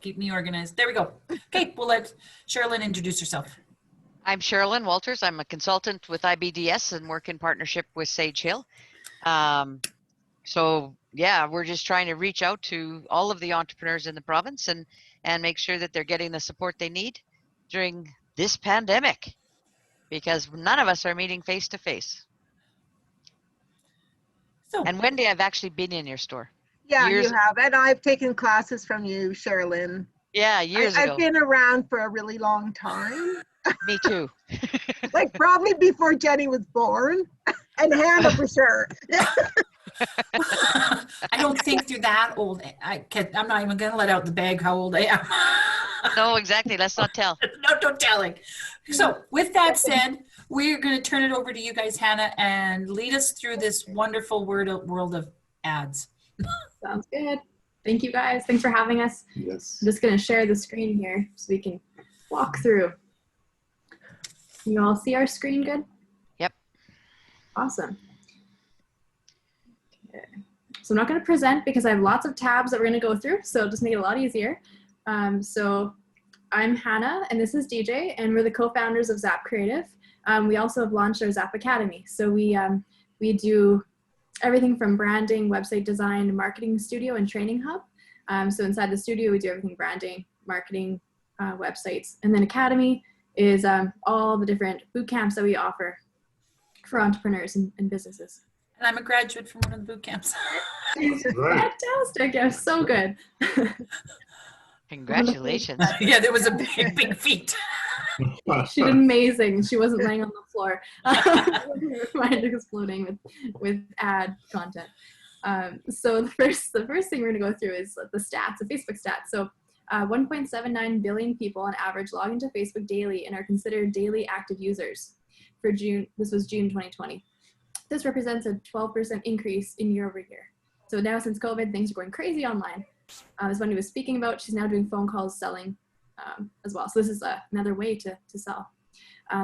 keep me organized. There we go. Okay, we'll let Sherilyn introduce herself. I'm Sherilyn Walters. I'm a consultant with IBDS and work in partnership with Sage Hill. So yeah, we're just trying to reach out to all of the entrepreneurs in the province and make sure that they're getting the support they need during this pandemic, because none of us are meeting face to face. So, and Wendy, I've actually been in your store. Yeah, years, you have. And I've taken classes from you, Sherilyn. Yeah, years ago. I've been around for a really long time. Me too. Like probably before Jenny was born. And Hannah for sure. I don't think you're that old. I'm not even going to let out the bag how old I am. No, exactly. Let's not tell. No telling. So with that said, we're going to turn it over to you guys, Hannah, and lead us through this wonderful world of ads. Sounds good. Thank you guys. Thanks for having us. Yes. I'm just going to share the screen here so we can walk through. Can you all see our screen good? Yep. Awesome. Okay. So I'm not going to present because I have lots of tabs that we're going to go through, so just make it a lot easier. So I'm Hannah and this is DJ, and we're the co-founders of Zap Creative. We also have launched our Zap Academy. So we do everything from branding, website design, marketing studio, and training hub. So inside the studio, we do everything branding, marketing, websites. And then Academy is all the different boot camps that we offer for entrepreneurs and businesses. And I'm a graduate from one of the boot camps. Fantastic. Yeah, so good. Congratulations. Yeah, there was a big feat. She did amazing. She wasn't laying on the floor. Her mind exploding with ad content. So the first thing we're going to go through is the stats, the Facebook stats. So 1.79 billion people on average log into Facebook daily and are considered daily active users for June. This was June 2020. This represents a 12% increase in year over year. So now since COVID, things are going crazy online. As Wendy was speaking about, she's now doing phone calls, selling as well. So this is another way to sell.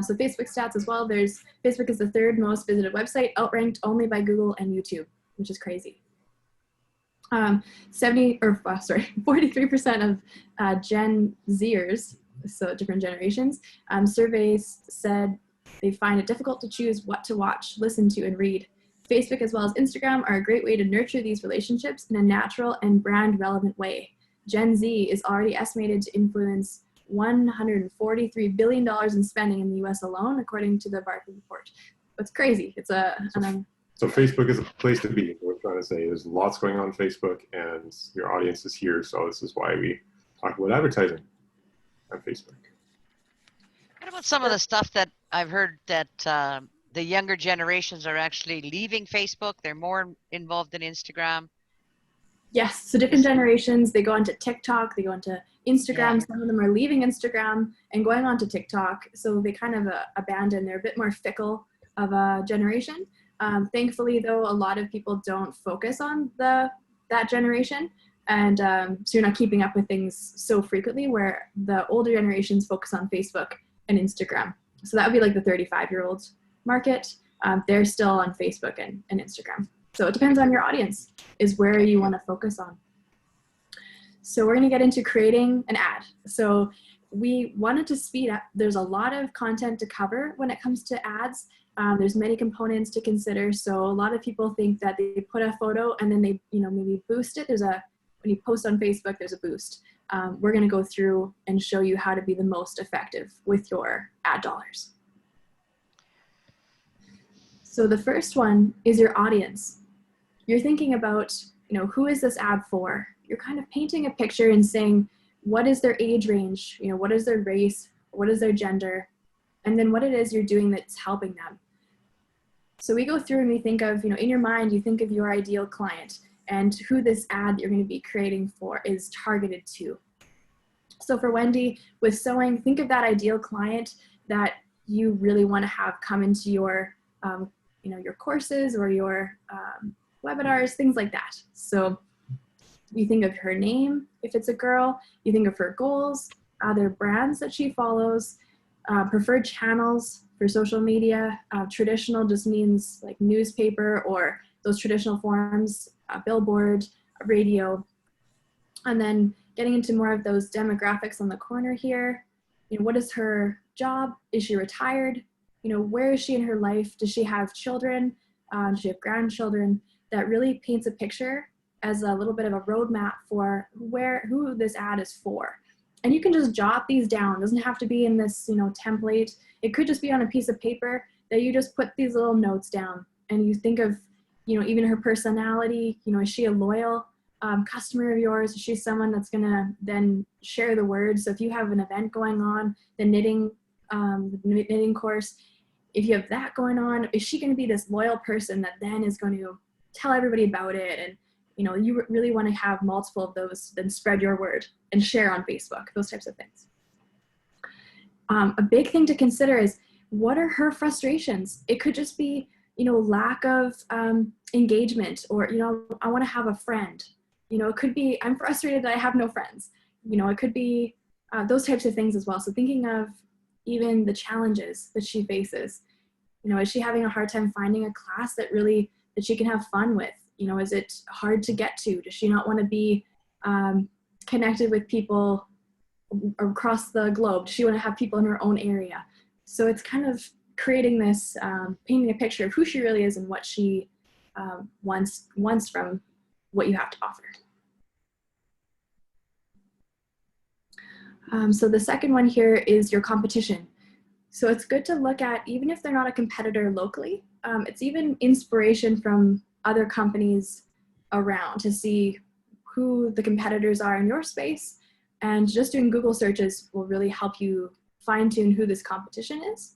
So Facebook stats as well. Facebook is the third most visited website, outranked only by Google and YouTube, which is crazy. 43% of Gen Zers, so different generations, surveys said they find it difficult to choose what to watch, listen to, and read. Facebook as well as Instagram are a great way to nurture these relationships in a natural and brand relevant way. Gen Z is already estimated to influence $143 billion in spending in the US alone, according to the Barclay report. It's crazy. It's So Facebook is a place to be. What we're trying to say is lots going on Facebook, and your audience is here. So this is why we talk about advertising on Facebook. What about some of the stuff that I've heard that the younger generations are actually leaving Facebook? They're more involved in Instagram. Yes, so different generations, they go onto TikTok, they go onto Instagram. Yeah. Some of them are leaving Instagram and going onto TikTok. So they kind of abandon, they're a bit more fickle of a generation. Thankfully, though, a lot of people don't focus on that generation. And so you're not keeping up with things so frequently, where the older generations focus on Facebook and Instagram. So that would be like the 35-year-old market. They're still on Facebook and Instagram. So it depends on your audience, is where you want to focus on. So we're going to get into creating an ad. So we wanted to speed up. There's a lot of content to cover when it comes to ads. There's many components to consider. So a lot of people think that they put a photo and then they, maybe boost it. When you post on Facebook, there's a boost. We're going to go through and show you how to be the most effective with your ad dollars. So the first one is your audience. You're thinking about, who is this ad for? You're kind of painting a picture and saying, what is their age range? What is their race? What is their gender? And then what it is you're doing that's helping them. So we go through and we think of, in your mind, you think of your ideal client and who this ad that you're going to be creating for is targeted to. So for Wendy, with sewing, think of that ideal client that you really want to have come into your, your courses or your webinars, things like that. So you think of her name, if it's a girl, you think of her goals, other brands that she follows, preferred channels for social media. Traditional just means like newspaper or those traditional forms, billboard, radio. And then getting into more of those demographics on the corner here. You know, what is her job? Is she retired? You know, where is she in her life? Does she have children? Does she have grandchildren? That really paints a picture as a little bit of a roadmap for who this ad is for. And you can just jot these down. It doesn't have to be in this, you know, template. It could just be on a piece of paper that you just put these little notes down, and you think of, you know, even her personality. You know, is she a loyal customer of yours? Is she someone that's gonna then share the word? So if you have an event going on, the knitting course, if you have that going on, is she going to be this loyal person that then is going to tell everybody about it? And, you know, you really want to have multiple of those, then spread your word and share on Facebook, those types of things. A big thing to consider is, what are her frustrations? It could just be, you know, lack of engagement, or, you know, I want to have a friend. You know, it could be, I'm frustrated that I have no friends. You know, it could be those types of things as well. So thinking of even the challenges that she faces. You know, is she having a hard time finding a class that she can have fun with? You know, is it hard to get to? Does she not want to be connected with people across the globe? Does she want to have people in her own area? So it's kind of creating this, painting a picture of who she really is and what she wants from what you have to offer. So the second one here is your competition. So it's good to look at, even if they're not a competitor locally, it's even inspiration from other companies around to see who the competitors are in your space. And just doing Google searches will really help you fine tune who this competition is.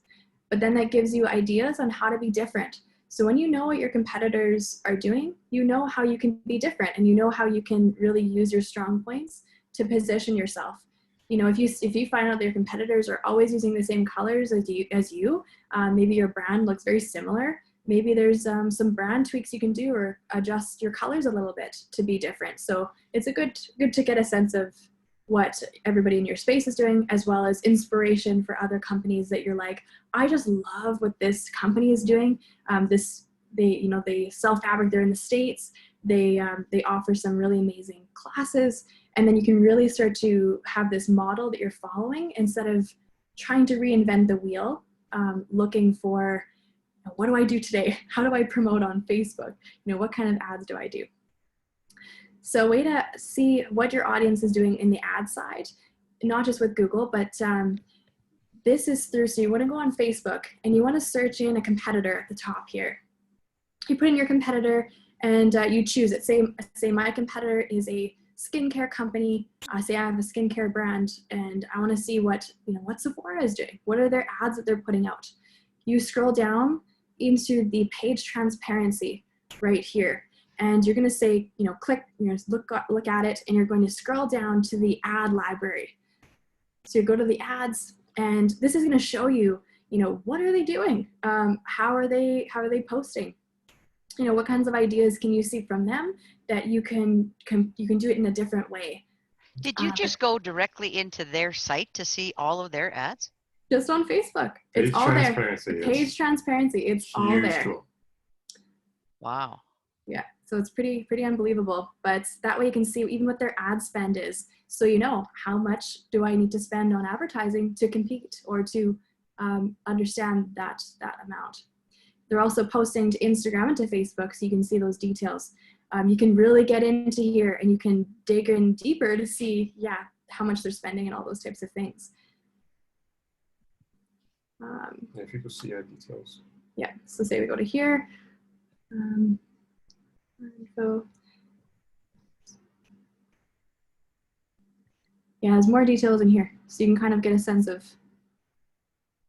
But then that gives you ideas on how to be different. So when you know what your competitors are doing, you know how you can be different, and you know how you can really use your strong points to position yourself. You know, if you find out that your competitors are always using the same colors as you, maybe your brand looks very similar. Maybe there's some brand tweaks you can do, or adjust your colors a little bit to be different. So it's good to get a sense of what everybody in your space is doing, as well as inspiration for other companies that you're like, I just love what this company is doing. They sell fabric. They're in the States. They offer some really amazing classes. And then you can really start to have this model that you're following, instead of trying to reinvent the wheel, looking for, what do I do today? How do I promote on Facebook? You know, what kind of ads do I do? So a way to see what your audience is doing in the ad side, not just with Google, but this is through, so you want to go on Facebook and you want to search in a competitor at the top here. You put in your competitor and you choose it. Say my competitor is a skincare company. Say I have a skincare brand and I want to see what Sephora is doing. What are their ads that they're putting out? You scroll down into the page transparency right here. And you're going to say, click, look at it, and you're going to scroll down to the ad library. So you go to the ads, and this is going to show you, what are they doing? How are they posting? What kinds of ideas can you see from them that you can do it in a different way? Did you just go directly into their site to see all of their ads? Just on Facebook. It's all there. Page transparency. It's all there. Tool. Wow. Yeah. So it's pretty unbelievable. But that way you can see even what their ad spend is. So how much do I need to spend on advertising to compete, or to understand that amount. They're also posting to Instagram and to Facebook, so you can see those details. You can really get into here and you can dig in deeper to see, how much they're spending and all those types of things. If you can see our details. Yeah, so say we go to here. There's more details in here, so you can kind of get a sense of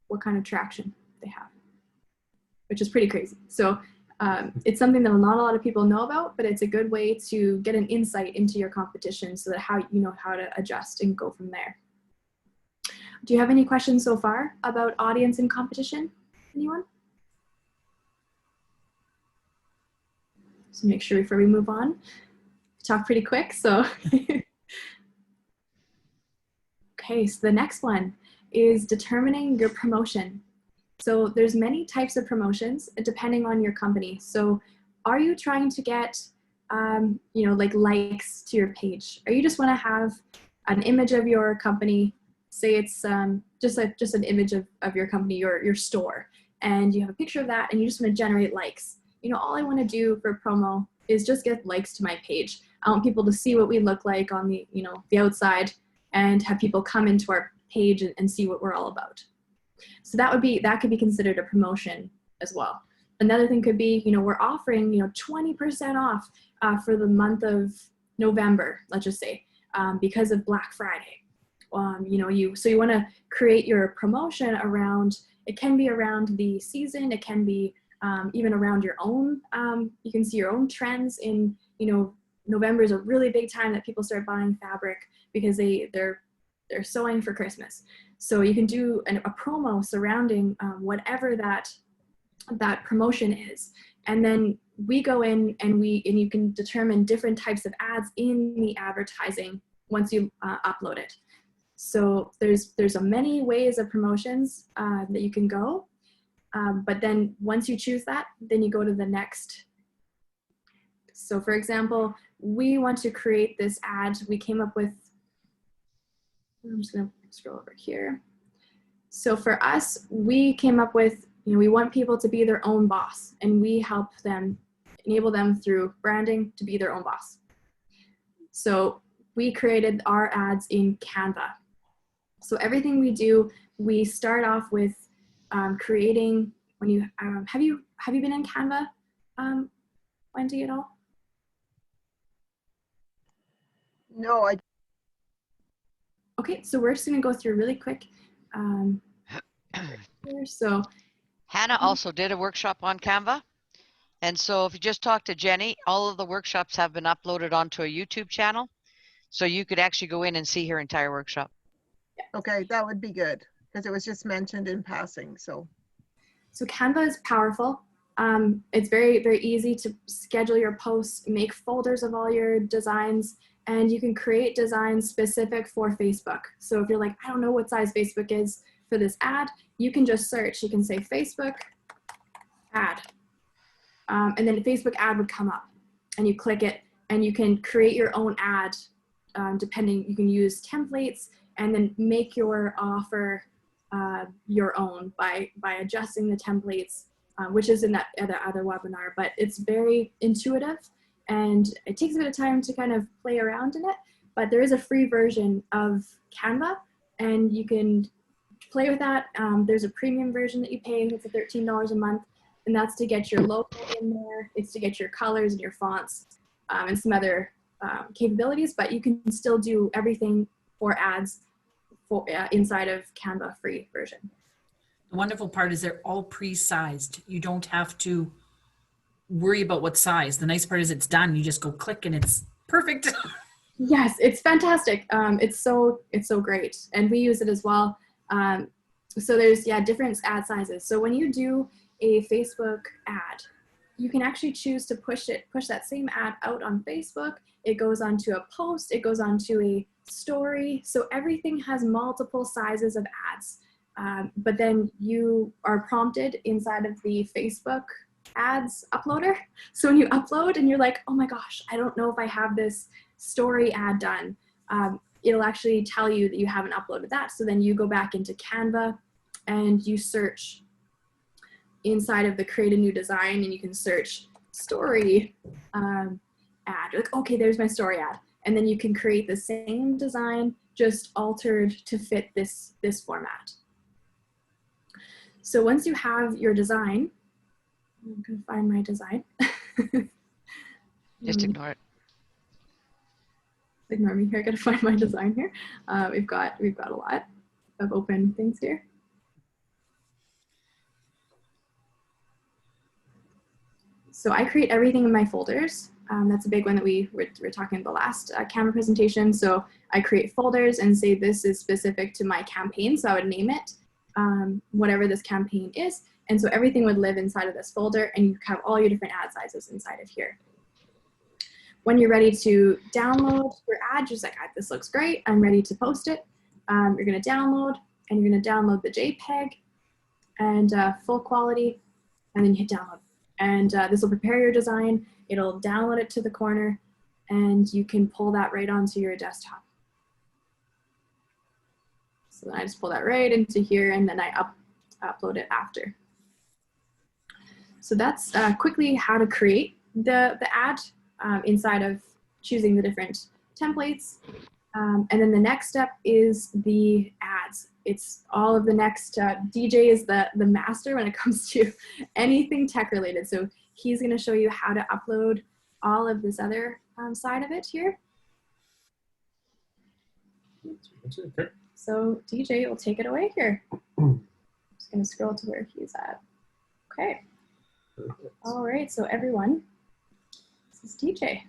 what kind of traction they have, which is pretty crazy. So it's something that not a lot of people know about, but it's a good way to get an insight into your competition, so that how to adjust and go from there. Do you have any questions so far about audience and competition? Anyone? So make sure before we move on, talk pretty quick. So, okay, so the next one is determining your promotion. So there's many types of promotions depending on your company. So are you trying to get, like likes to your page? Or you just want to have an image of your company. Say it's just an image of your company, your store, and you have a picture of that, and you just want to generate likes. You know, all I want to do for promo is just get likes to my page. I want people to see what we look like on the, you know, the outside, and have people come into our page and see what we're all about. So that could be considered a promotion as well. Another thing could be, you know, we're offering, you know, 20% off for the month of November, let's just say, because of Black Friday. You know, so you want to create your promotion around, it can be around the season, it can be even around your own, you can see your own trends in, you know, November is a really big time that people start buying fabric because they're sewing for Christmas. So you can do a promo surrounding whatever that promotion is. And then we go in and you can determine different types of ads in the advertising once you upload it. So there's many ways of promotions that you can go. But then once you choose that, then you go to the next. So for example, we want to create this ad. We came up with, I'm just gonna scroll over here. So for us, we came up with, you know, we want people to be their own boss, and we help them, enable them through branding to be their own boss. So we created our ads in Canva. So everything we do, we start off with creating, when you, have you been in Canva, Wendy, at all? No, I Okay, so we're just gonna go through really quick. So Hannah also did a workshop on Canva. And so if you just talk to Jenny, all of the workshops have been uploaded onto a YouTube channel. So you could actually go in and see her entire workshop. okay, that would be good because it was just mentioned in passing. So Canva is powerful. It's very, very easy to schedule your posts, make folders of all your designs, and you can create designs specific for Facebook. So if you're like, I don't know what size Facebook is for this ad, you can just search. You can say Facebook ad, and then the Facebook ad would come up, and you click it, and you can create your own ad. Depending, you can use templates and then make your offer your own by adjusting the templates, which is in that other webinar, but it's very intuitive and it takes a bit of time to kind of play around in it, but there is a free version of Canva and you can play with that. There's a premium version that you pay, it's $13 a month, and that's to get your logo in there, it's to get your colors and your fonts and some other capabilities, but you can still do everything for ads for, inside of Canva free version. The wonderful part is they're all pre-sized. You don't have to worry about what size. The nice part is it's done. You just go click and it's perfect. Yes, it's fantastic. It's so great, and we use it as well. So there's different ad sizes. So when you do a Facebook ad, you can actually choose to push that same ad out on Facebook. It goes onto a post, it goes onto a story. So everything has multiple sizes of ads. But then you are prompted inside of the Facebook ads uploader. So when you upload and you're like, oh my gosh, I don't know if I have this story ad done, it'll actually tell you that you haven't uploaded that. So then you go back into Canva and you search inside of the create a new design, and you can search story ad. You're like, okay, there's my story ad. And then you can create the same design, just altered to fit this format. So once you have your design, I'm gonna find my design. Just ignore it. Ignore me here, I gotta find my design here. We've got a lot of open things here. So I create everything in my folders. That's a big one that we were talking about the last Canva presentation. So I create folders and say this is specific to my campaign. So I would name it whatever this campaign is. And so everything would live inside of this folder, and you have all your different ad sizes inside of here. When you're ready to download your ad, you're just like, this looks great, I'm ready to post it. You're gonna download, and you're gonna download the JPEG and full quality, and then you hit download. And this will prepare your design, it'll download it to the corner, and you can pull that right onto your desktop. So then I just pull that right into here, and then I upload it after. So that's quickly how to create the ad inside of choosing the different templates. And then the next step is the ads. It's all of the next, DJ is the master when it comes to anything tech related. So he's gonna show you how to upload all of this other side of it here. Okay. So DJ will take it away here. I'm just gonna scroll to where he's at. Okay. All right, so everyone, this is DJ.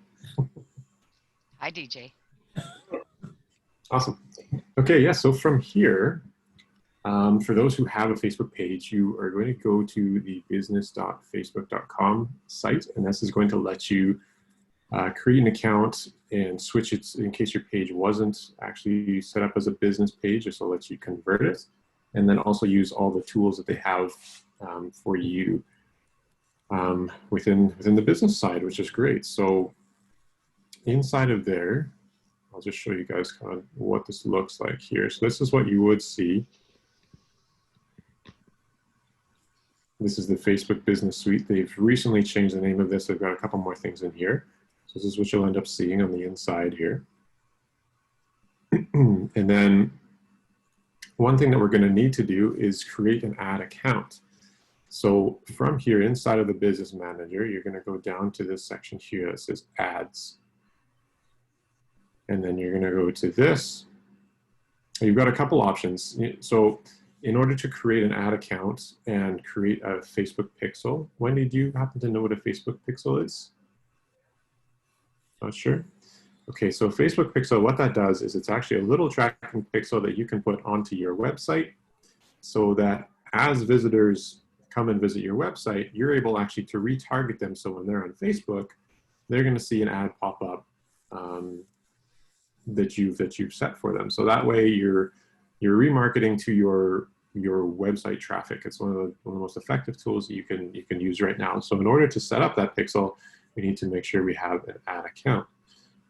Hi, DJ. Awesome. Okay, yeah, so from here, for those who have a Facebook page, you are going to go to the business.facebook.com site, and this is going to let you create an account and switch it in case your page wasn't actually set up as a business page. This will let you convert it, and then also use all the tools that they have for you within the business side, which is great. So inside of there, I'll just show you guys kind of what this looks like here. So this is what you would see. This is the Facebook Business Suite. They've recently changed the name of this. They've got a couple more things in here. So this is what you'll end up seeing on the inside here. And then one thing that we're going to need to do is create an ad account. So from here, inside of the Business Manager, you're going to go down to this section here that says Ads. And then you're going to go to this. You've got a couple options. So in order to create an ad account and create a Facebook pixel, Wendy, do you happen to know what a Facebook pixel is? Not sure? Okay, so Facebook pixel, what that does is it's actually a little tracking pixel that you can put onto your website so that as visitors come and visit your website, you're able actually to retarget them. So when they're on Facebook, they're going to see an ad pop up that you've set for them. So that way you're remarketing to your website traffic. It's one of the most effective tools that you can use right now. So in order to set up that pixel, we need to make sure we have an ad account.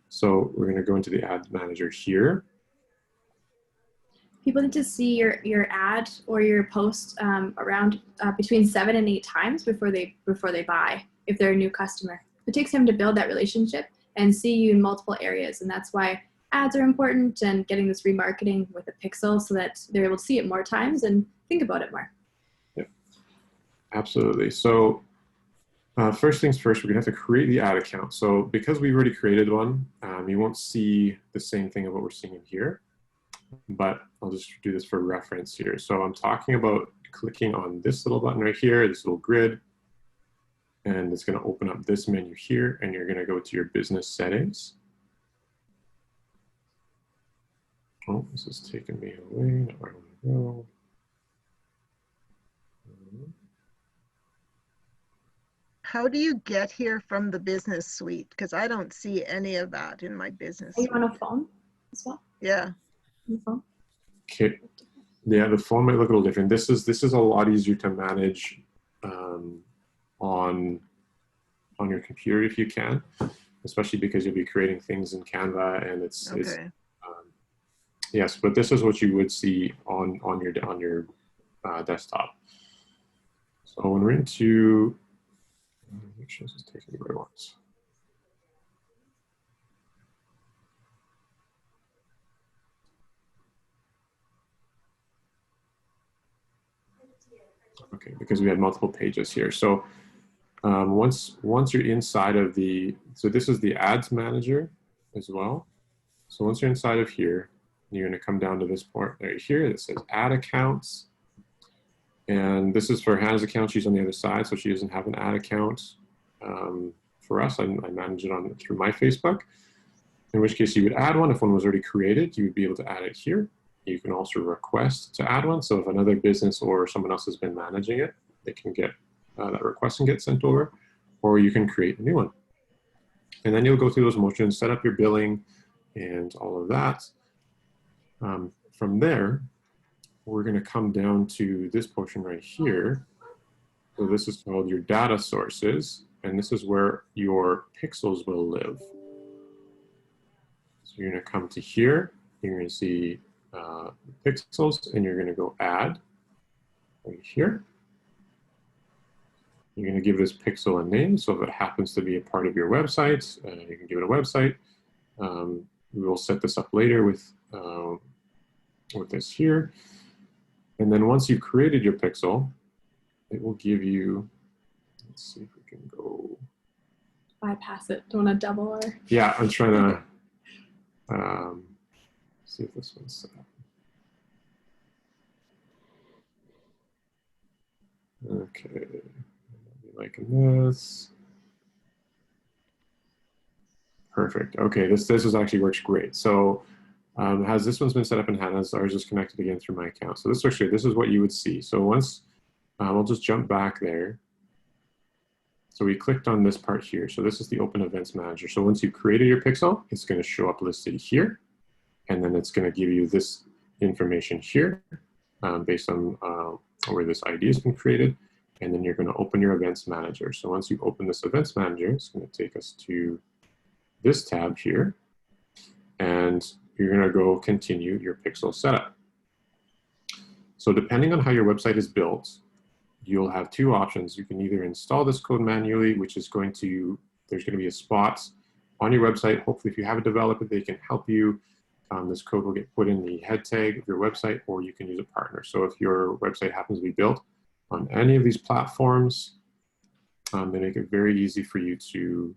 So we're going to go into the ad manager here. People need to see your ad or your post around between 7 and 8 times before they buy, if they're a new customer. It takes time to build that relationship and see you in multiple areas, and that's why ads are important, and getting this remarketing with a pixel so that they're able to see it more times and think about it more. Yep, absolutely. So first things first, we're gonna have to create the ad account. So because we've already created one, you won't see the same thing of what we're seeing in here, but I'll just do this for reference here. So I'm talking about clicking on this little button right here, this little grid, and it's gonna open up this menu here, and you're gonna go to your business settings. Oh, this is taking me away, not where I want to go. How do you get here from the business suite? Because I don't see any of that in my business Are you suite. on a phone as well? Yeah. On the phone? Okay, yeah, the phone might look a little different. This is a lot easier to manage on your computer if you can, especially because you'll be creating things in Canva, and it's yes, but this is what you would see on your desktop. So when we're into, make sure this is taking me where I want. Okay, because we had multiple pages here. So once you're inside of so this is the ads manager as well. So once you're inside of here, you're going to come down to this part right here that says ad accounts. And this is for Hannah's account. She's on the other side, so she doesn't have an ad account. For us, I manage it through my Facebook, in which case you would add one. If one was already created, you would be able to add it here. You can also request to add one. So if another business or someone else has been managing it, they can get that request and get sent over, or you can create a new one. And then you'll go through those motions, set up your billing and all of that. From there, we're going to come down to this portion right here. So this is called your data sources, and this is where your pixels will live. So you're going to come to here. You're going to see pixels, and you're going to go add right here. You're going to give this pixel a name. So if it happens to be a part of your website, you can give it a website. We will set this up later with this here. And then once you've created your pixel, it will give you, let's see if we can go. Bypass it. Don't want to double or. Yeah, I'm trying to see if this one's set up. Okay, liking this. Perfect. Okay, this is actually works great. So has this one's been set up in Hannah's? Ours is connected again through my account. So this is what you would see. So once I'll just jump back there. So we clicked on this part here. So this is the Open Events Manager. So once you created your pixel, it's going to show up listed here, and then it's going to give you this information here based on where this ID has been created. And then you're going to open your Events Manager. So once you open this Events Manager, it's going to take us to this tab here, and you're going to go continue your pixel setup. So depending on how your website is built, you'll have two options. You can either install this code manually, which is going to, there's going to be a spot on your website. Hopefully, if you have a developer, they can help you. This code will get put in the head tag of your website, or you can use a partner. So if your website happens to be built on any of these platforms, they make it very easy for you to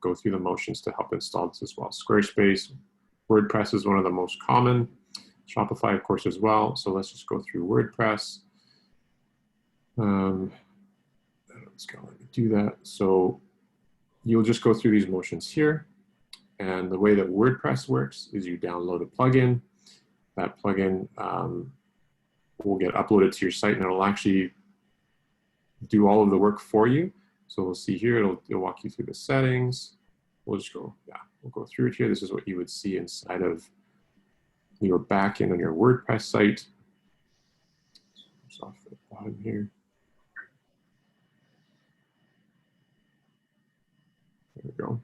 go through the motions to help install this as well. Squarespace, WordPress is one of the most common. Shopify, of course, as well. So let's just go through WordPress. It's going to let me do that. So you'll just go through these motions here. And the way that WordPress works is you download a plugin. That plugin will get uploaded to your site, and it'll actually do all of the work for you. So we'll see here, it'll walk you through the settings. We'll just go, we'll go through it here. This is what you would see inside of your backend on your WordPress site. Just off the bottom here. There we go.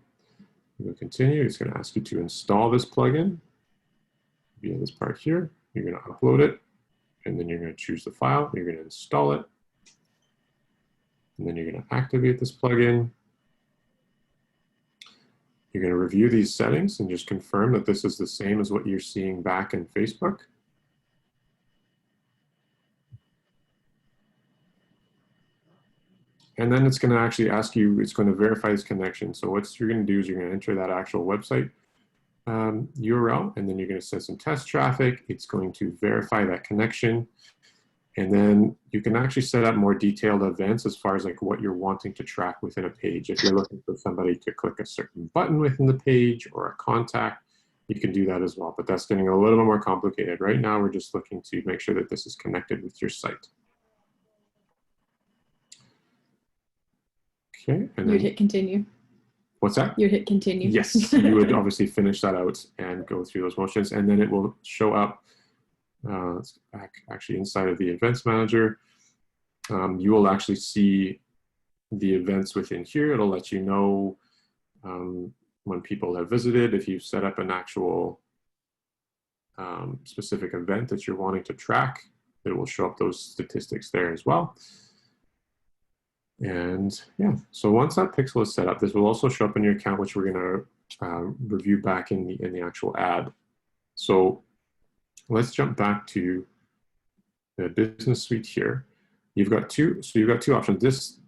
We'll continue. It's going to ask you to install this plugin via this part here. You're going to upload it, and then you're going to choose the file. You're going to install it, and then you're going to activate this plugin. You're going to review these settings and just confirm that this is the same as what you're seeing back in Facebook. And then it's going to actually ask you, it's going to verify this connection. So what you're going to do is you're going to enter that actual website URL, and then you're going to set some test traffic. It's going to verify that connection. And then you can actually set up more detailed events as far as like what you're wanting to track within a page. If you're looking for somebody to click a certain button within the page or a contact, you can do that as well. But that's getting a little bit more complicated. Right now, we're just looking to make sure that this is connected with your site. Okay, and You'd hit continue. What's that? You'd hit continue. Yes, you would obviously finish that out and go through those motions, and then it will show up let's go back actually inside of the Events Manager. You will actually see the events within here. It'll let you know when people have visited. If you've set up an actual specific event that you're wanting to track, it will show up those statistics there as well. And yeah, so once that pixel is set up, this will also show up in your account, which we're going to review back in the actual ad. So let's jump back to the business suite here. You've got two options. This,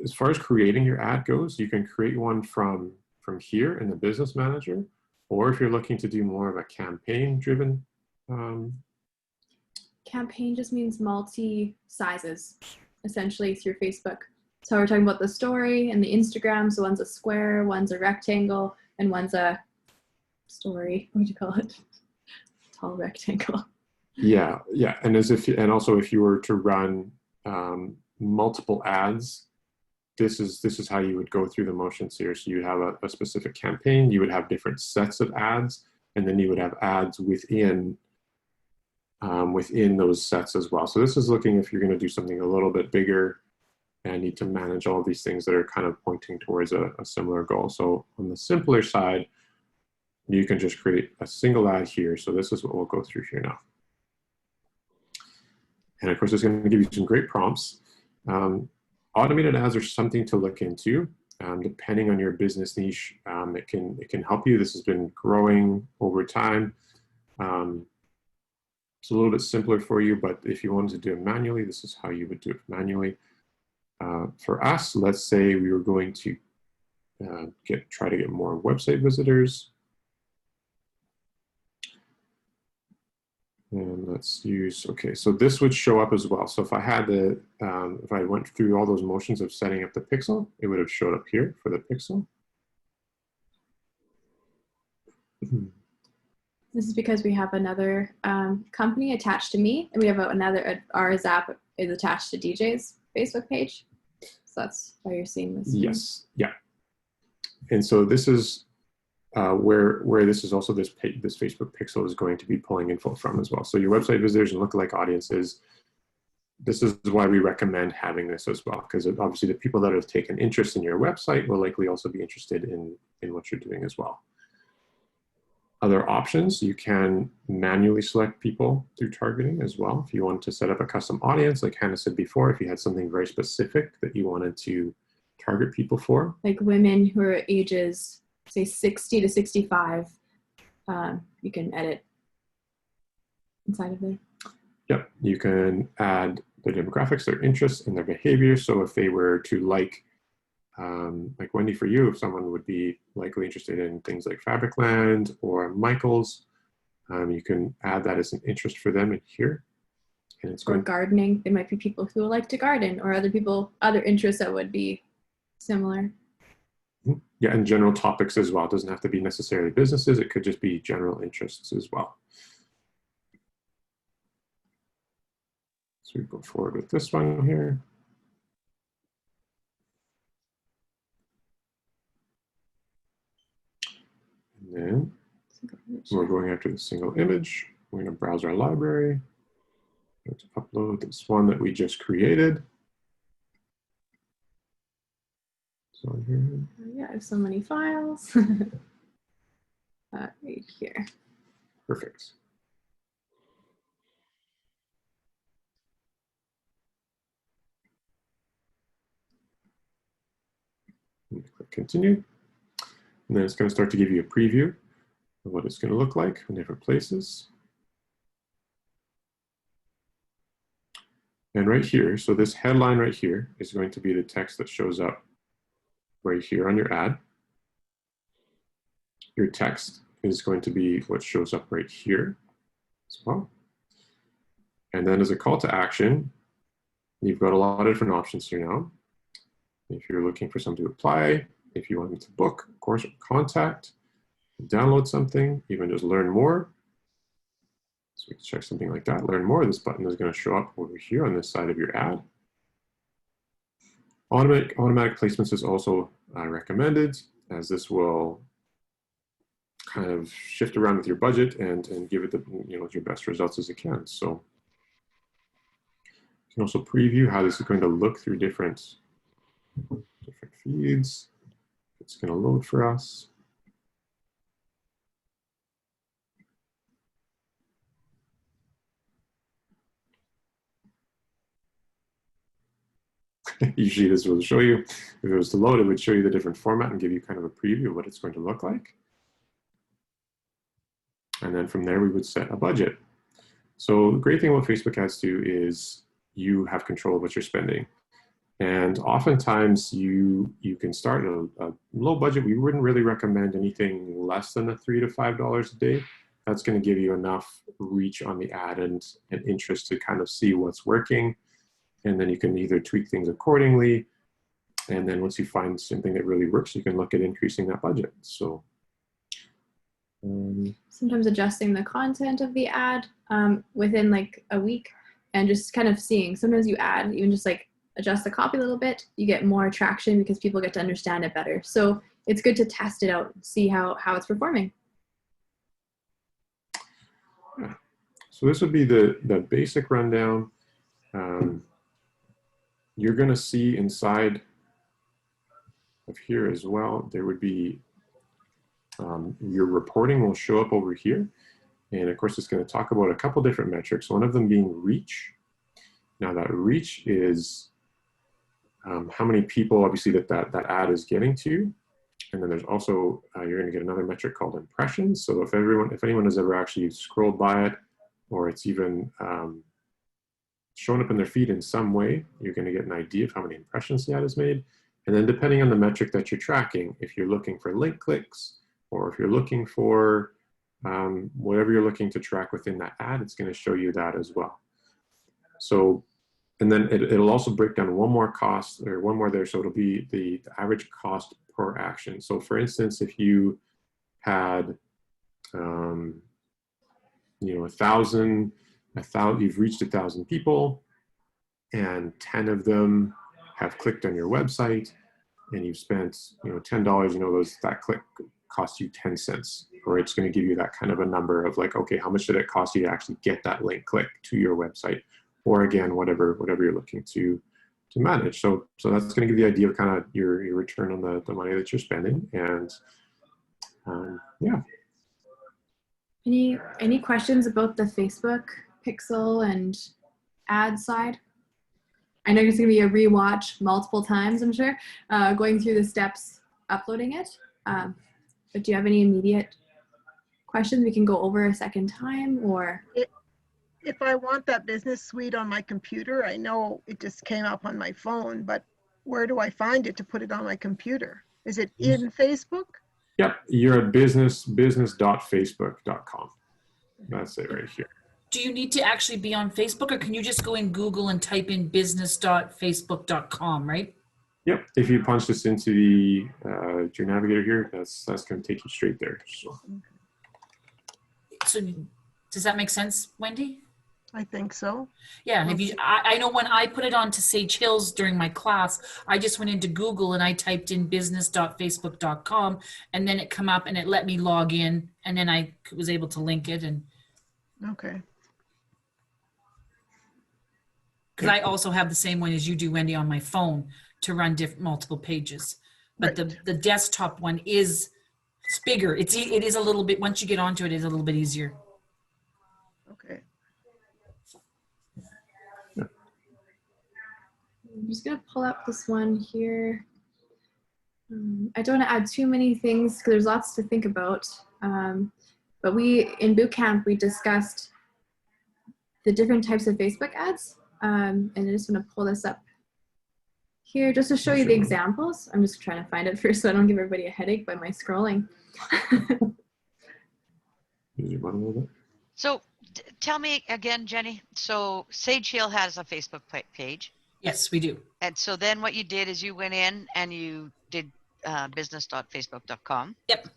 as far as creating your ad goes, you can create one from here in the business manager, or if you're looking to do more of a campaign driven. Campaign just means multi sizes, essentially through Facebook. So we're talking about the story and the Instagram. So one's a square, one's a rectangle, and one's a story. What do you call it? Tall rectangle. Yeah, yeah, and also if you were to run multiple ads, this is how you would go through the motions here. So you have a specific campaign, you would have different sets of ads, and then you would have ads within those sets as well. So this is looking if you're going to do something a little bit bigger and need to manage all of these things that are kind of pointing towards a similar goal. So on the simpler side, you can just create a single ad here. So this is what we'll go through here now. And of course, it's going to give you some great prompts. Automated ads are something to look into. Depending on your business niche, it can help you. This has been growing over time. It's a little bit simpler for you, but if you wanted to do it manually, this is how you would do it manually. For us, let's say we were going to try to get more website visitors. And let's use, okay, so this would show up as well. So if I had the, if I went through all those motions of setting up the pixel, it would have showed up here for the pixel. This is because we have another company attached to me, and we have another, our Zap is attached to DJ's Facebook page. So that's why you're seeing this. Yes, yeah. And so this is where this is also this Facebook pixel is going to be pulling info from as well. So your website visitors and lookalike audiences, this is why we recommend having this as well, because obviously the people that have taken interest in your website will likely also be interested in what you're doing as well. Other options, you can manually select people through targeting as well. If you want to set up a custom audience, like Hannah said before, if you had something very specific that you wanted to target people for. Like women who are ages, say 60 to 65, you can edit inside of there. Yep, you can add their demographics, their interests, and their behavior. So if they were to like Wendy, for you, if someone would be likely interested in things like Fabricland or Michael's, you can add that as an interest for them in here. And it's or gardening. There might be people who like to garden, or other interests that would be similar. Yeah, and general topics as well. It doesn't have to be necessarily businesses. It could just be general interests as well. So we go forward with this one here. And then we're going after the single image. We're going to browse our library. Let's upload this one that we just created. So here. Yeah, I have so many files. Right here. Perfect. Click continue. And then it's going to start to give you a preview of what it's going to look like in different places. And right here, so this headline right here is going to be the text that shows up right here on your ad. Your text is going to be what shows up right here as well. And then as a call to action, you've got a lot of different options here now. If you're looking for someone to apply, if you want them to book, of course, contact, download something, even just learn more. So we can check something like that, learn more. This button is going to show up over here on this side of your ad. Automatic placements is also recommended, as this will kind of shift around with your budget and give it the, your best results as it can. So you can also preview how this is going to look through different feeds. It's going to load for us. Usually this will show you, if it was to load, it would show you the different format and give you kind of a preview of what it's going to look like. And then from there, we would set a budget. So the great thing about Facebook ads too is you have control of what you're spending. And oftentimes you can start a low budget. We wouldn't really recommend anything less than $3 to $5 a day. That's going to give you enough reach on the ad and interest to kind of see what's working. And then you can either tweak things accordingly. And then once you find something that really works, you can look at increasing that budget. So sometimes adjusting the content of the ad within like a week and just kind of seeing. Sometimes you add, even just like adjust the copy a little bit, you get more traction because people get to understand it better. So it's good to test it out and see how it's performing. Yeah. So this would be the basic rundown. You're going to see inside of here as well, there would be your reporting will show up over here. And of course, it's going to talk about a couple different metrics, one of them being reach. Now that reach is how many people, obviously, that ad is getting to. And then there's also, you're going to get another metric called impressions. So if anyone has ever actually scrolled by it, or it's even shown up in their feed in some way, you're going to get an idea of how many impressions the ad has made. And then depending on the metric that you're tracking, if you're looking for link clicks, or if you're looking for whatever you're looking to track within that ad, it's going to show you that as well. So, and then it'll also break down one more cost, or one more there. So it'll be the average cost per action. So for instance, if you had, you know, 1,000, you've reached 1,000 people, and 10 of them have clicked on your website, and you've spent, you know, $10. You know, that click cost you 10 cents, or it's going to give you that kind of a number of like, okay, how much did it cost you to actually get that link click to your website, or again, whatever you're looking to manage. So that's going to give you the idea of kind of your return on the money that you're spending, and yeah. Any questions about the Facebook pixel and ad side? I know it's going to be a rewatch multiple times, I'm sure, going through the steps, uploading it. But do you have any immediate questions we can go over a second time, or? If I want that business suite on my computer, I know it just came up on my phone, but where do I find it to put it on my computer? Is it in Facebook? Yep, you're at business.facebook.com. That's it right here. Do you need to actually be on Facebook, or can you just go in Google and type in business.facebook.com, right? Yep, if you punch this into the your navigator here, that's going to take you straight there. So does that make sense, Wendy? I think so. Yeah, if you, I know when I put it on to Sage Hills during my class, I just went into Google and I typed in business.facebook.com, and then it come up and it let me log in, and then I was able to link it. And okay. because I also have the same one as you do, Wendy, on my phone to run multiple pages. But Right. the desktop one it's bigger. It is a little bit, once you get onto it, it's a little bit easier. Okay. I'm just going to pull up this one here. I don't want to add too many things because there's lots to think about. But in boot camp, we discussed the different types of Facebook ads. And I just want to pull this up here just to show you the examples. I'm just trying to find it first so I don't give everybody a headache by my scrolling. So tell me again, Jenny. So Sage Hill has a Facebook page. Yes, we do. And so then what you did is you went in and you did business.facebook.com. Yep.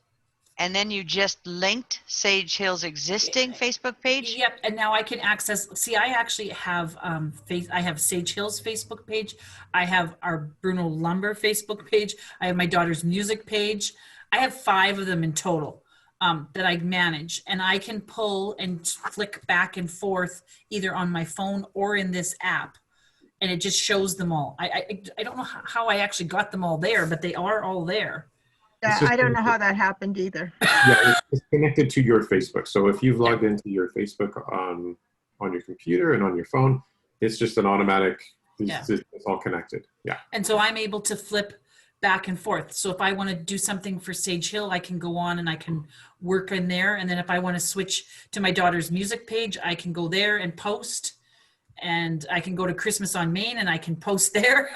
And then you just linked Sage Hill's existing Facebook page? Yep, and now I can access, see, I actually have I have Sage Hill's Facebook page. I have our Bruno Lumber Facebook page. I have my daughter's music page. I have 5 of them in total that I manage, and I can pull and flick back and forth either on my phone or in this app, and it just shows them all. I don't know how I actually got them all there, but they are all there. Yeah, I don't know how that happened either. Yeah, it's connected to your Facebook. So if you've logged into your Facebook on your computer and on your phone, it's just an automatic, it's all connected. Yeah. And so I'm able to flip back and forth. So if I want to do something for Sage Hill, I can go on and I can work in there. And then if I want to switch to my daughter's music page, I can go there and post. And I can go to Christmas on Main and I can post there.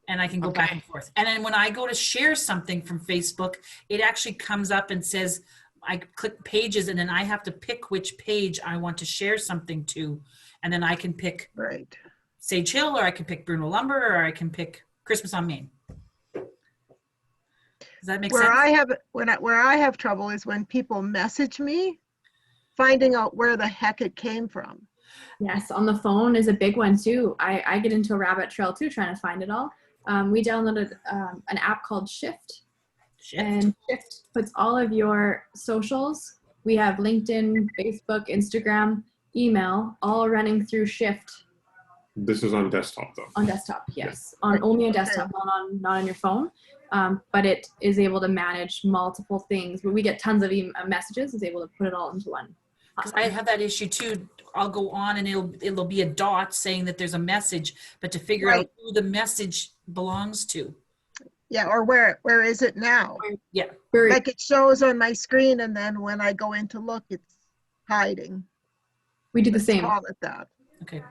And I can go back and forth. And then when I go to share something from Facebook, it actually comes up and says, I click pages, and then I have to pick which page I want to share something to. And then I can pick Sage Hill, or I can pick Bruno Lumber, or I can pick Christmas on Main. Does that make sense? Where I have trouble is when people message me, finding out where the heck it came from. Yes, on the phone is a big one too. I get into a rabbit trail too, trying to find it all. We downloaded an app called Shift. And Shift puts all of your socials. We have LinkedIn, Facebook, Instagram, email, all running through Shift. This is on desktop though. On desktop, yes. Only on desktop, not on your phone. But it is able to manage multiple things. But we get tons of messages. It's able to put it all into one. Because I have that issue too. I'll go on and it'll be a dot saying that there's a message, but to figure out Right. who the message belongs to. Yeah, or where is it now? Yeah. Very- Like it shows on my screen, and then when I go in to look, it's hiding. we do the Let's same. call it that. Okay.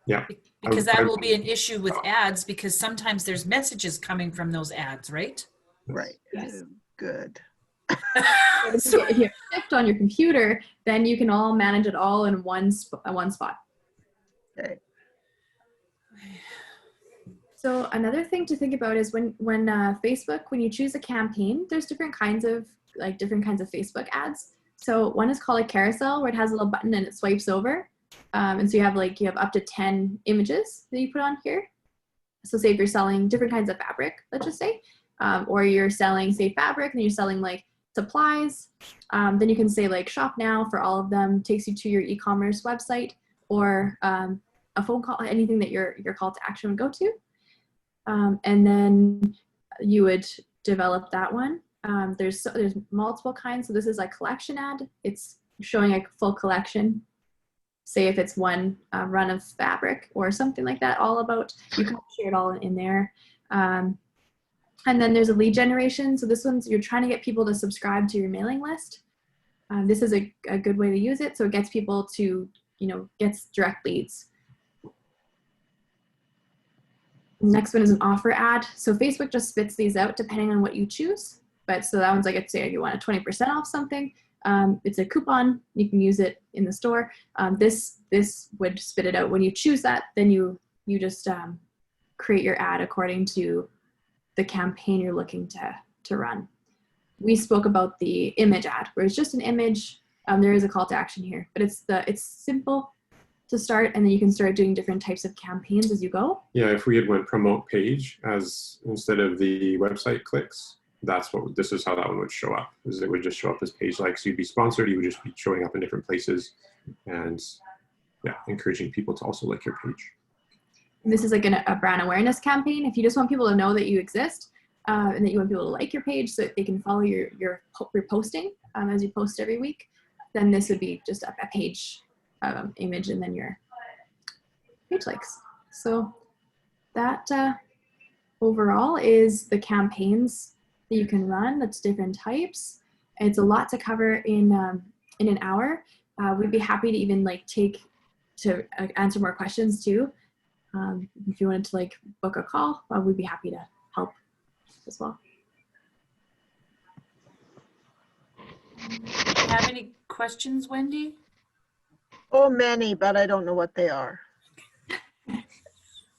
Yeah. Because that will be an issue with ads, because sometimes there's messages coming from those ads, right? Right. Yes. Good. So- If you have Shift on your computer, then you can all manage it all in one spot. Okay. So another thing to think about is when Facebook, when you choose a campaign, there's different kinds of Facebook ads. So one is called a carousel, where it has a little button and it swipes over, and so you have up to 10 images that you put on here. So say if you're selling different kinds of fabric, let's just say, or you're selling say fabric and you're selling like supplies, then you can say like shop now for all of them, takes you to your e-commerce website, or a phone call, anything that your call to action would go to. And then you would develop that one. There's multiple kinds. So this is a collection ad. It's showing a full collection. Say if it's one run of fabric or something like that, all about, you can share it all in there. And then there's a lead generation. So this one's, you're trying to get people to subscribe to your mailing list. This is a good way to use it. So it gets people to, gets direct leads. Next one is an offer ad. So Facebook just spits these out depending on what you choose. But so that one's like, say you want a 20% off something. It's a coupon. You can use it in the store. This would spit it out. When you choose that, then you just create your ad according to the campaign you're looking to run. We spoke about the image ad, where it's just an image. There is a call to action here, but it's simple to start, and then you can start doing different types of campaigns as you go. Yeah, if we had went promote page as instead of the website clicks, this is how that one would show up. Is it would just show up as page likes. You'd be sponsored. You would just be showing up in different places, and yeah, encouraging people to also like your page. And this is like a brand awareness campaign. If you just want people to know that you exist, and that you want people to like your page so that they can follow your posting as you post every week, then this would be just a page image and then your page likes. So that overall is the campaigns that you can run. That's different types. It's a lot to cover in an hour. We'd be happy to even answer more questions too. If you wanted to book a call, we'd be happy to help as well. Do you have any questions, Wendy? Oh, many, but I don't know what they are.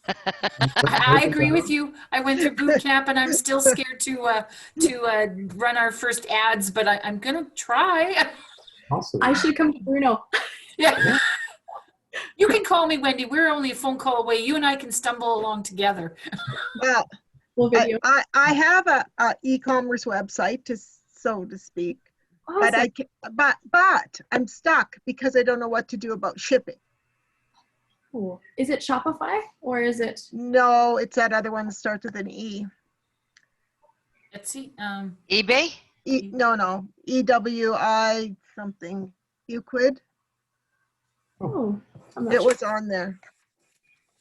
I agree with you. I went through boot camp and I'm still scared to run our first ads, but I'm gonna try. Awesome. I should come to Bruno. Yeah. You can call me, Wendy. We're only a phone call away. You and I can stumble along together. Well, We'll video. I have a e-commerce website, so to speak, Awesome. but I'm stuck because I don't know what to do about shipping. Cool. Is it Shopify or is it? No, it's that other one that starts with an E. Let's see. eBay? No, EWI something. Euclid. Oh, I'm not It sure. was on there.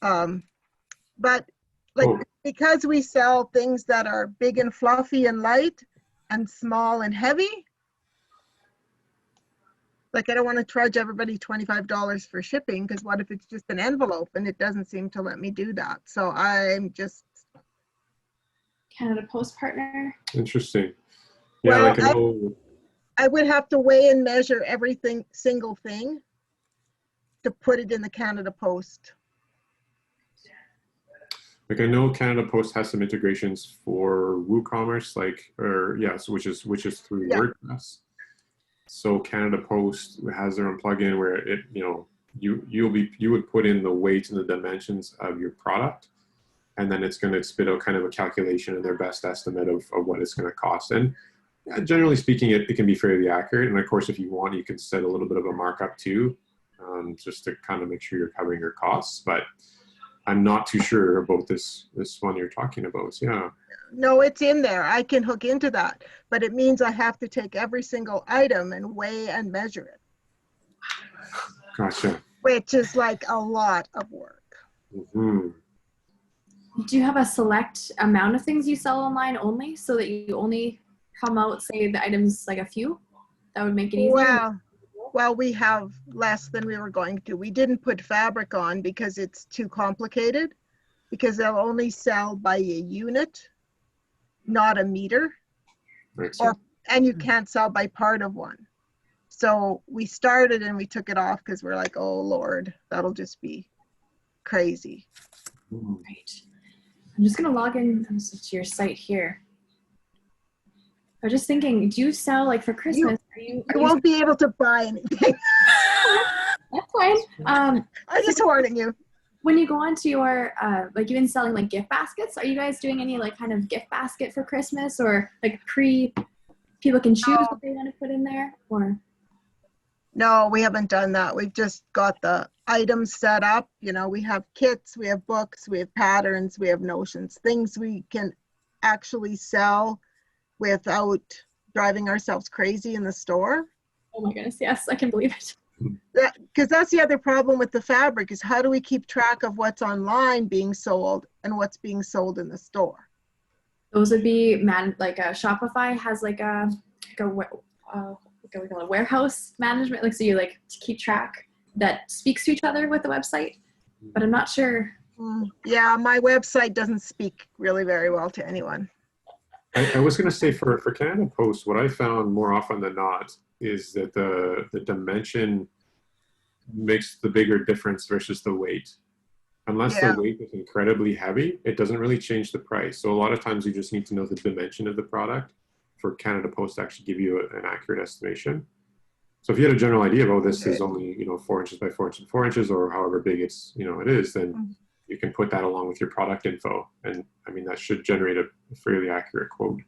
But Oh. because we sell things that are big and fluffy and light and small and heavy, I don't want to charge everybody $25 for shipping, because what if it's just an envelope, and it doesn't seem to let me do that. So I'm just, Canada Post partner. Interesting. Yeah, well, I would have to weigh and measure everything, single thing, to put it in the Canada Post. I know Canada Post has some integrations for WooCommerce, which is through Yeah. WordPress. So Canada Post has their own plugin where it, you would put in the weight and the dimensions of your product, and then it's going to spit out kind of a calculation and their best estimate of what it's going to cost. And generally speaking, it can be fairly accurate. And of course, if you want, you can set a little bit of a markup too, just to kind of make sure you're covering your costs. But I'm not too sure about this one you're talking about. Yeah. No, it's in there. I can hook into that, but it means I have to take every single item and weigh and measure it. Gotcha. which is like a lot of work. Hmm. Do you have a select amount of things you sell online only, so that you only promote, say, the items like a few? That would make it easier. Well, we have less than we were going to. We didn't put fabric on because it's too complicated, because they'll only sell by a unit, not a meter, Right. and you can't sell by part of one. So we started and we took it off because we're like, oh Lord, that'll just be crazy. Hmm. Right. I'm just gonna log in to your site here. I was just thinking, do you sell, like, for Christmas? You won't be able to buy anything. That's fine. I'm just warning you. When you go onto your, like, you've been selling like gift baskets, are you guys doing any like kind of gift basket for Christmas, or like people can choose what they want to put in there, or? No, we haven't done that. We've just got the items set up. You know, we have kits, we have books, we have patterns, we have notions, things we can actually sell without driving ourselves crazy in the store. Oh my goodness, yes, I can believe it. Because that's the other problem with the fabric, is how do we keep track of what's online being sold and what's being sold in the store? Those would be like Shopify has like a warehouse management, like, so you like to keep track that speaks to each other with the website, but I'm not sure. Yeah, my website doesn't speak really very well to anyone. I was going to say for Canada Post, what I found more often than not is that the dimension makes the bigger difference versus the weight. Unless the weight is incredibly heavy, it doesn't really change the price. So a lot of times you just need to know the dimension of the product for Canada Post to actually give you an accurate estimation. So if you had a general idea of, oh, this is only, 4 inches by 4 inches and 4 inches, or however big it is, then you can put that along with your product info. And I mean, that should generate a fairly accurate quote.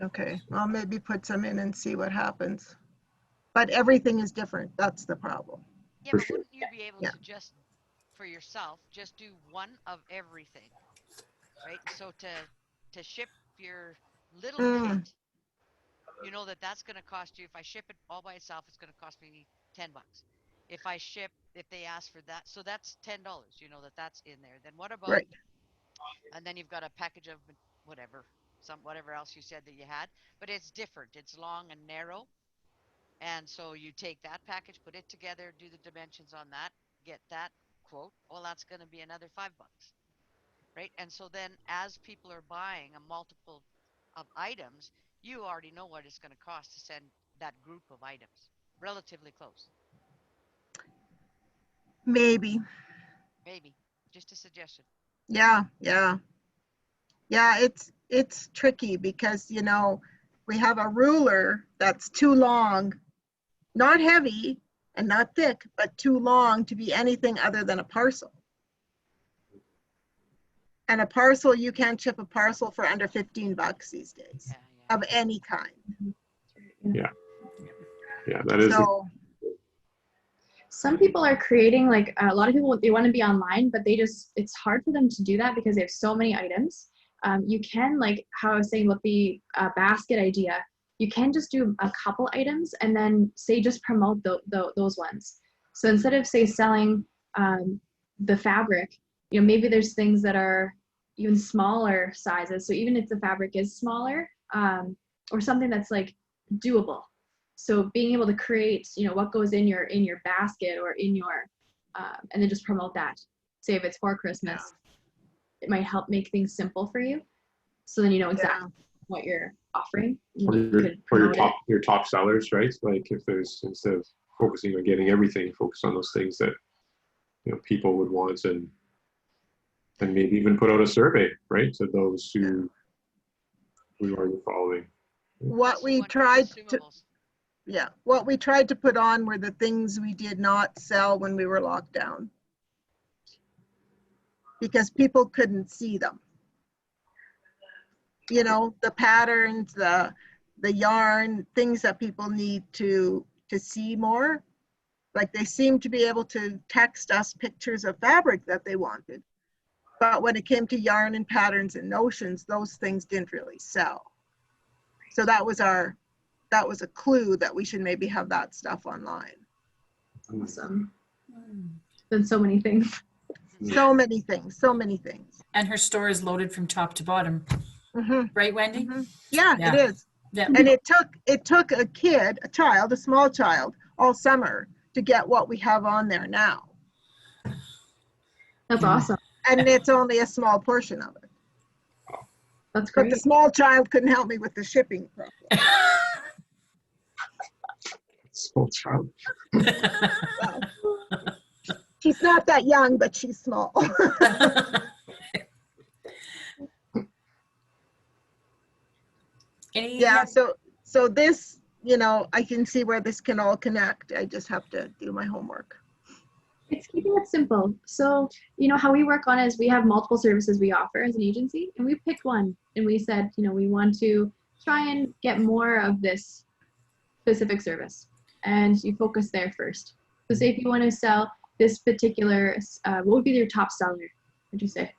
Okay, I'll maybe put some in and see what happens. But everything is different. That's the problem. Yeah, For but sure. wouldn't you be able to just, for yourself, just do one of everything, right? So to ship your little kit, you know that's going to cost you, if I ship it all by itself, it's going to cost me $10. If they ask for that, so that's $10, that's in there. Then what about, and then you've got a package of whatever else you said that you had, but it's different. It's long and narrow. And so you take that package, put it together, do the dimensions on that, get that quote. Well, that's going to be another $5, right? And so then as people are buying a multiple of items, you already know what it's going to cost to send that group of items. Relatively close. Maybe. Just a suggestion. Yeah, it's tricky because, we have a ruler that's too long, not heavy and not thick, but too long to be anything other than a parcel. And a parcel, you can't ship a parcel for under $15 these days, of any kind. Yeah, that is. So, some people are creating, like, a lot of people, they want to be online, but it's hard for them to do that because they have so many items. You can, like how I was saying with the basket idea, you can just do a couple items and then say just promote those ones. So instead of, say, selling the fabric, maybe there's things that are even smaller sizes. So even if the fabric is smaller, or something that's like doable. So being able to create, what goes in your basket or in your, and then just promote that. Say if it's for Christmas, it might help make things simple for you. So then you know exactly what you're offering. Or your top sellers, right? Like if there's, instead of focusing on getting everything, focus on those things that people would want, and maybe even put out a survey, right, to those who are you following. What we tried to put on were the things we did not sell when we were locked down, because people couldn't see them. The patterns, the yarn, things that people need to see more. Like, they seem to be able to text us pictures of fabric that they wanted. But when it came to yarn and patterns and notions, those things didn't really sell. So that was a clue that we should maybe have that stuff online. Awesome. Done so many things. So many things, so many things. And her store is loaded from top to bottom. Hmm. Right, Wendy? Hmm. Yeah, Yeah. it is. Yeah. And it took a small child, all summer to get what we have on there now. That's Yeah. awesome. And it's only a small portion of it. That's But great. the small child couldn't help me with the shipping problem. Small child. Well, she's not that young, but she's small. Yeah, so this, I can see where this can all connect. I just have to do my homework. It's keeping it simple. So, how we work on is we have multiple services we offer as an agency, and we picked one and we said, we want to try and get more of this specific service. And you focus there first. So say if you want to sell this particular, what would be your top seller, would you say?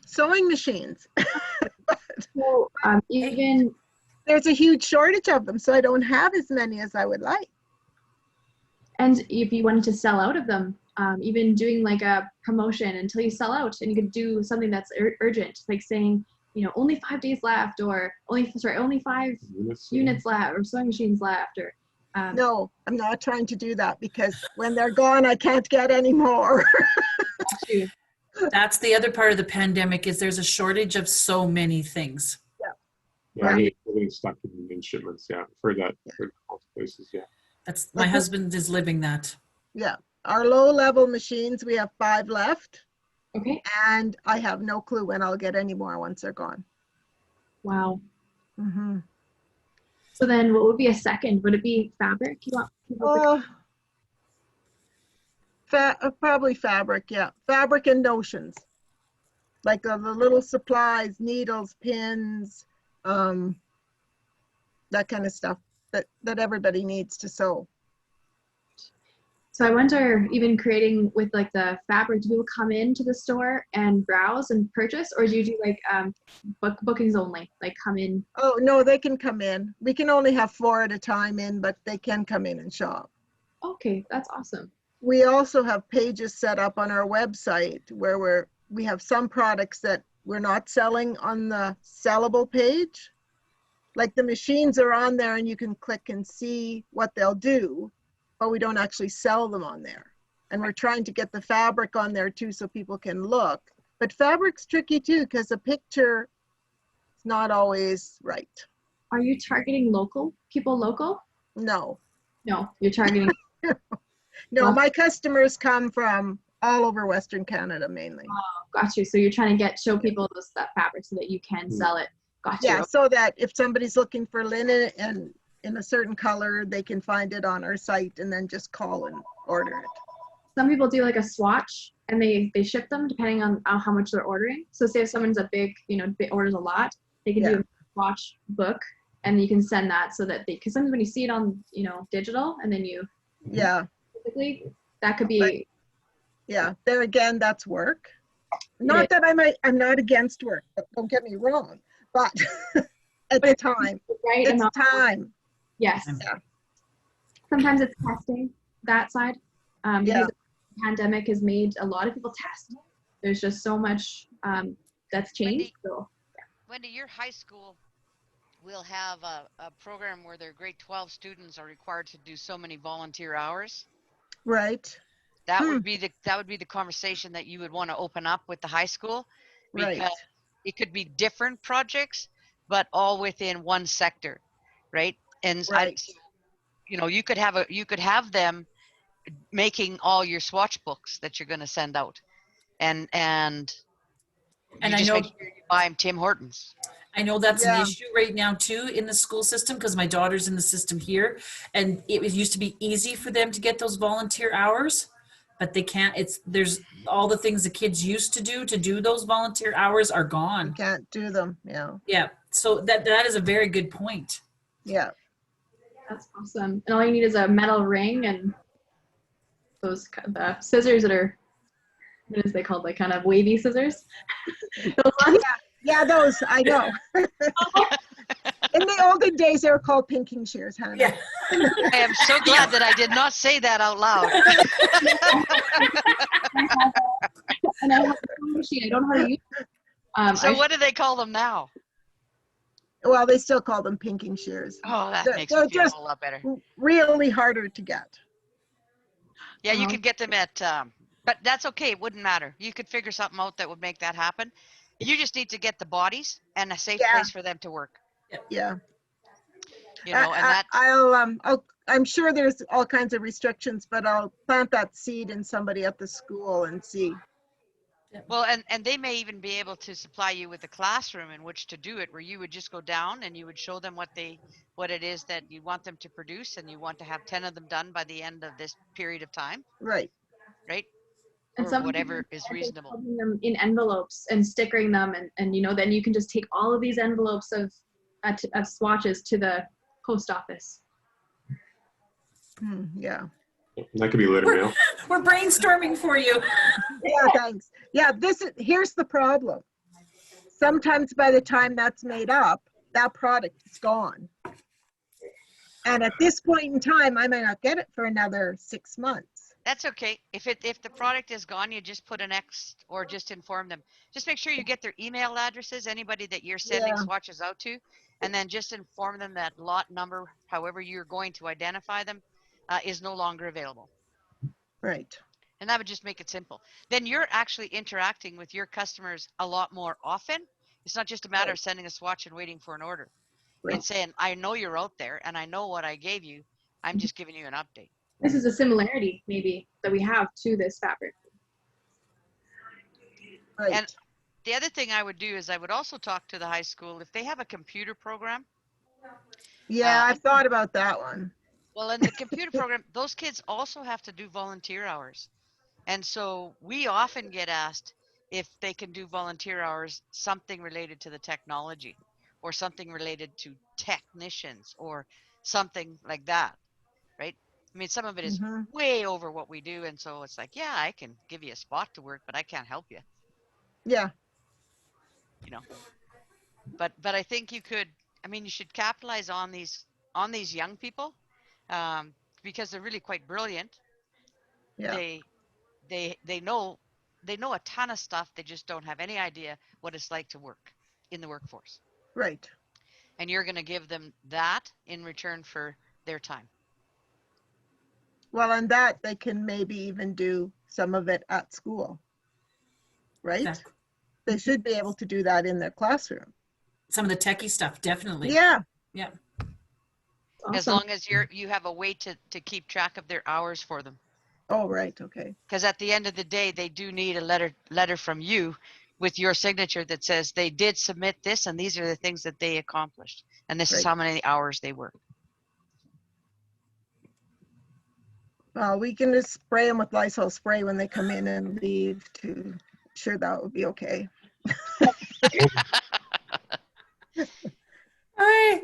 Sewing machines. So even There's a huge shortage of them, so I don't have as many as I would like. and if you wanted to sell out of them, even doing like a promotion until you sell out, and you could do something that's urgent, like saying, only 5 days left, or only 5 units left, or sewing machines left, or No, I'm not trying to do that because when they're gone, I can't get any more. That's the other part of the pandemic is there's a shortage of so many things. Yeah, everything's stuck in shipments. Yeah, I've heard that. Heard multiple places. Yeah. That's my husband is living that. Yeah, our low-level machines, we have 5 left, Okay. and I have no clue when I'll get any more once they're gone. Wow. Mm-hmm. So then what would be a second? Would it be fabric? You want people to Probably fabric, yeah. Fabric and notions. Like the little supplies, needles, pins, that kind of stuff that everybody needs to sew. So I wonder, even creating with like the fabric, do people come into the store and browse and purchase, or do you do like bookings only, like come in? Oh, no, they can come in. We can only have 4 at a time in, but they can come in and shop. Okay, that's awesome. We also have pages set up on our website where we have some products that we're not selling on the sellable page. Like the machines are on there and you can click and see what they'll do, but we don't actually sell them on there. And we're trying to get the fabric on there too so people can look. But fabric's tricky too because a picture is not always right. Are you targeting people local? No. No, you're targeting. No, my customers come from all over Western Canada mainly. Got you. So you're trying to show people that fabric so that you can sell it. Got you. Yeah, so that if somebody's looking for linen and in a certain color, they can find it on our site and then just call and order it. Some people do like a swatch and they ship them depending on how much they're ordering. So say if someone's a big, orders a lot, they can do a swatch book and you can send that so that because sometimes when you see it on, digital and then you physically, that could be. Yeah, there again, that's work. Not that I'm not against work, but don't get me wrong. But at the time, right? It's time. Yes. Yeah. Sometimes it's testing that side. Because the pandemic has made a lot of people test. There's just so much that's changed. Wendy, your high school will have a program where their grade 12 students are required to do so many volunteer hours. Right. That would be the conversation that you would want to open up with the high school, because it could be different projects, but all within one sector, right? And you could have them making all your swatch books that you're going to send out, and you just make sure you buy them Tim Hortons. I know that's an issue right now too in the school system because my daughter's in the system here, and it used to be easy for them to get those volunteer hours, but they can't. There's all the things the kids used to do those volunteer hours are gone. You can't do them. Yeah. So that is a very good point. Yeah. That's awesome. And all you need is a metal ring and those scissors that are, what is they called, like kind of wavy scissors. Those ones. Yeah, those, I know. In the olden days, they were called pinking shears, Hannah. Yeah. I am so glad that I did not say that out loud. And I have a sewing machine. I don't know how to use it. So what do they call them now? Well, they still call them pinking shears. Oh, that They're- makes me they're feel a just- whole lot better. Really harder to get. Yeah, you Uh-huh. could get them at, but that's okay. It wouldn't matter. You could figure something out that would make that happen. You just need to get the bodies and a safe Yeah. place for them to work. Yeah. You know, and that I'm sure there's all kinds of restrictions, but I'll plant that seed in somebody at the school and see. well, and they may even be able to supply you with a classroom in which to do it, where you would just go down and you would show them what it is that you want them to produce, and you want to have 10 of them done by the end of this period of time, Right. right? And Or some whatever people is are reasonable. putting them in envelopes and stickering them, and you know, then you can just take all of these envelopes of swatches to the post office. Yeah. That could be later mail. We're brainstorming for you. Yeah, thanks. Yeah, here's the problem. Sometimes by the time that's made up, that product is gone. And at this point in time, I may not get it for another 6 months. That's okay. If the product is gone, you just put an X or just inform them. Just make sure you get their email addresses, anybody that you're sending Yeah. swatches out to, and then just inform them that lot number, however you're going to identify them, is no longer available. Right. And that would just make it simple. Then you're actually interacting with your customers a lot more often. It's not just a matter of sending a swatch and waiting for an order. Right. It's saying, I know you're out there and I know what I gave you. I'm just giving you an update. This is a similarity maybe that we have to this fabric. Right. And the other thing I would do is I would also talk to the high school if they have a computer program. Yeah, I've thought about that one. Well, in the computer program, those kids also have to do volunteer hours. And so we often get asked if they can do volunteer hours, something related to the technology or something related to technicians or something like that, right? I mean, some of it is Mhm. way over what we do. And so it's like, yeah, I can give you a spot to work, but I can't help you, Yeah. you know. But I think you could, I mean, you should capitalize on these young people because they're really quite brilliant. Yeah. They know a ton of stuff. They just don't have any idea what it's like to work in the workforce. Right. And you're going to give them that in return for their time. Well, and that they can maybe even do some of it at school. Right? Exactly. They should be able to do that in their classroom. Some of the techie stuff, definitely. Yeah. Yeah. As Awesome. long as you have a way to keep track of their hours for them. Oh, right. Okay. Because at the end of the day, they do need a letter from you with your signature that says they did submit this and these are the things that they accomplished. And this is Right. how many hours they worked. Well, we can just spray them with Lysol spray when they come in and leave to sure that would be okay. Hi.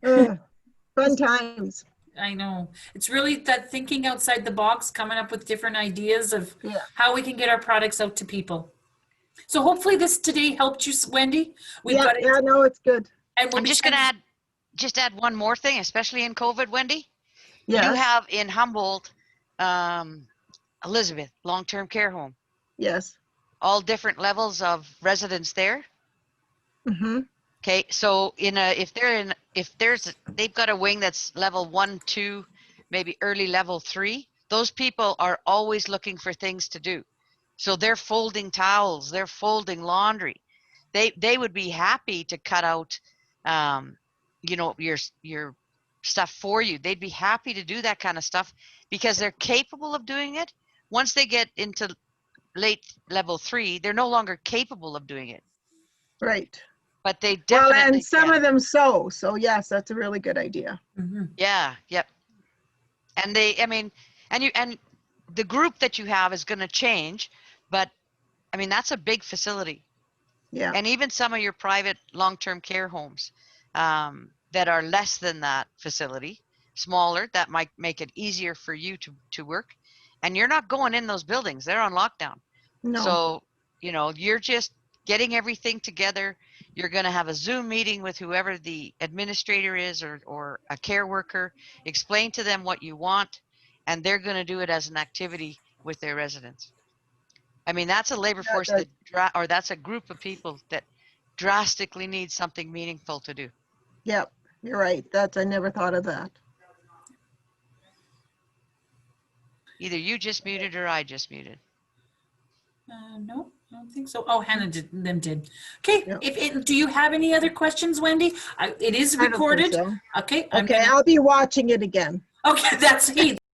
Ugh, fun times. I know. It's really that thinking outside the box, coming up with different ideas of Yeah. how we can get our products out to people. So hopefully this today helped you, Wendy. We've Yeah, got it. yeah, no, it's good. I'm And we'll be just going to sending- add one more thing, especially in COVID, Wendy. Yeah. You have in Humboldt, Elizabeth, long-term care home, Yes. all different levels of residents there. Mm-hmm. Okay, so they've got a wing that's level 1, 2, maybe early level 3. Those people are always looking for things to do. So they're folding towels, they're folding laundry. They would be happy to cut out, your stuff for you. They'd be happy to do that kind of stuff because they're capable of doing it. Once they get into late level 3, they're no longer capable of doing it. Right. But they Well, definitely and some can. of them sew. So yes, that's a really good idea. Mhm. Yeah, yep. And and the group that you have is going to change, but I mean that's a big facility. Yeah. And even some of your private long-term care homes that are less than that facility, smaller, that might make it easier for you to work. And you're not going in those buildings; they're on lockdown. No. So you're just getting everything together. You're going to have a Zoom meeting with whoever the administrator is or a care worker. Explain to them what you want, and they're going to do it as an activity with their residents. I mean, that's a labor force or that's a group of people that drastically need something meaningful to do. Yep, you're right. I never thought of that. Either you just muted or I just muted. No, I don't think so. Oh, Hannah did. Okay. Yep. Do you have any other questions, Wendy? It is I don't think recorded. so. Okay. Okay, I'll be watching it again. Okay, that's